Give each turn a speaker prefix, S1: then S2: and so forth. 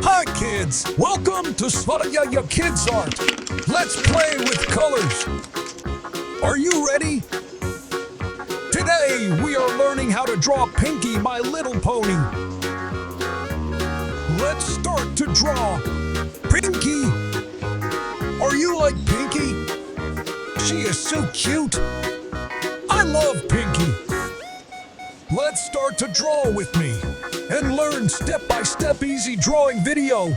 S1: Hi kids! Welcome to Svadhyaya Kids Art! Let's play with colors! Are you ready? Today we are learning how to draw Pinkie, my little pony. Let's start to draw Pinkie. Are you like Pinkie? She is so cute. I love Pinkie. Let's start to draw with me and learn step-by-step easy drawing video.